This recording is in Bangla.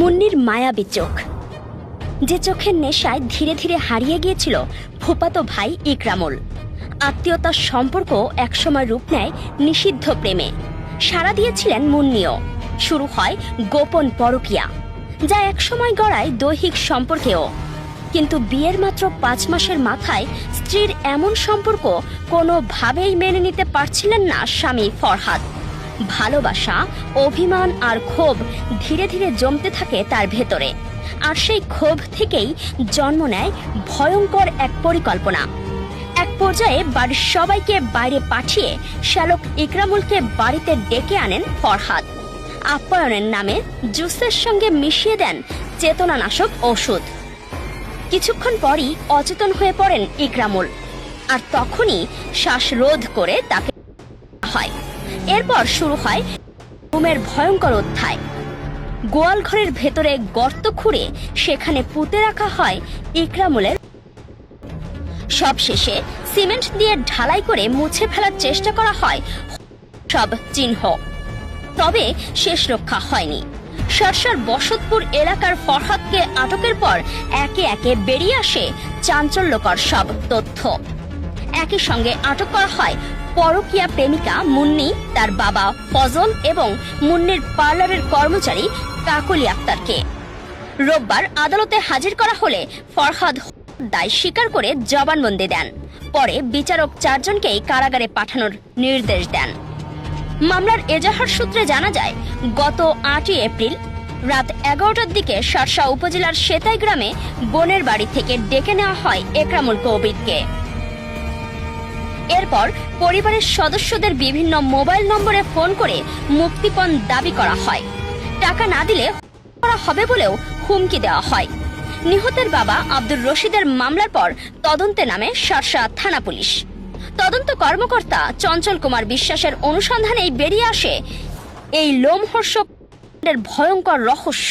মুন্নির মায়াবী চোখ, যে চোখের নেশায় ধীরে ধীরে হারিয়ে গিয়েছিল ফুফাতো ভাই ইকরামুল। আত্মীয়তার সম্পর্ক একসময় রূপ নেয় নিষিদ্ধ প্রেমে। সাড়া দিয়েছিলেন মুন্নিও। শুরু হয় গোপন পরকীয়া, যা একসময় গড়ায় দৈহিক সম্পর্কেও। কিন্তু বিয়ের মাত্র 5 মাসের মাথায় স্ত্রীর এমন সম্পর্ক কোনোভাবেই মেনে নিতে পারছিলেন না স্বামী ফরহাদ। ভালোবাসা, অভিমান আর ক্ষোভ ধীরে ধীরে জমতে থাকে তার ভেতরে। আর সেই ক্ষোভ থেকেই জন্ম নেয় ভয়ঙ্কর এক পরিকল্পনা। এক পর্যায়ে বাড়ির সবাইকে বাইরে পাঠিয়ে শ্যালক ইকরামুলকে বাড়িতে ডেকে আনেন ফরহাদ। আপ্যায়নের নামে জুসের সঙ্গে মিশিয়ে দেন চেতনানাশক ওষুধ। কিছুক্ষণ পরই অচেতন হয়ে পড়েন ইকরামুল, আর তখনই শ্বাসরোধ করে তাকে হয়। এরপর শুরু হয় রুমের ভয়ঙ্কর অধ্যায়। গোয়াল ঘরের ভেতরে গর্ত খুঁড়ে সেখানে পুঁতে রাখা হয় ইকরামুলের। সবশেষে সিমেন্ট দিয়ে ঢালাই করে মুছে ফেলার চেষ্টা করা হয় সব চিহ্ন। তবে শেষ রক্ষা হয়নি। শার্শার বসতপুর এলাকার ফরহাদকে আটকের পর একে একে বেরিয়ে আসে চাঞ্চল্যকর সব তথ্য। একই সঙ্গে আটক করা হয় পরকীয়া প্রেমিকা মুন্নি, তার বাবা ফজল এবং মুন্নির পার্লারের কর্মচারী কাকলি আক্তারকে। রোববার আদালতে হাজির করা হলে ফরহাদ দায় স্বীকার করে জবানবন্দি দেন। পরে বিচারক 4 জনকেই কারাগারে পাঠানোর নির্দেশ দেন। মামলার এজাহার সূত্রে জানা যায়, গত 8 এপ্রিল রাত 11টার দিকে শার্শা উপজেলার সেতাই গ্রামে বোনের বাড়ি থেকে ডেকে নেওয়া হয় ইকরামুল কবিরকে। এরপর পরিবারের সদস্যদের বিভিন্ন মোবাইল নম্বরে ফোন করে মুক্তিপণ দাবি করা হয়। টাকা না দিলে করা হবে বলেও হুমকি দেওয়া হয়। নিহতের বাবা আব্দুর রশিদের মামলার পর তদন্তে নামে শার্শা থানা পুলিশ। তদন্ত কর্মকর্তা চঞ্চল কুমার বিশ্বাসের অনুসন্ধানেই বেরিয়ে আসে এই লোমহর্ষকের ভয়ঙ্কর রহস্য।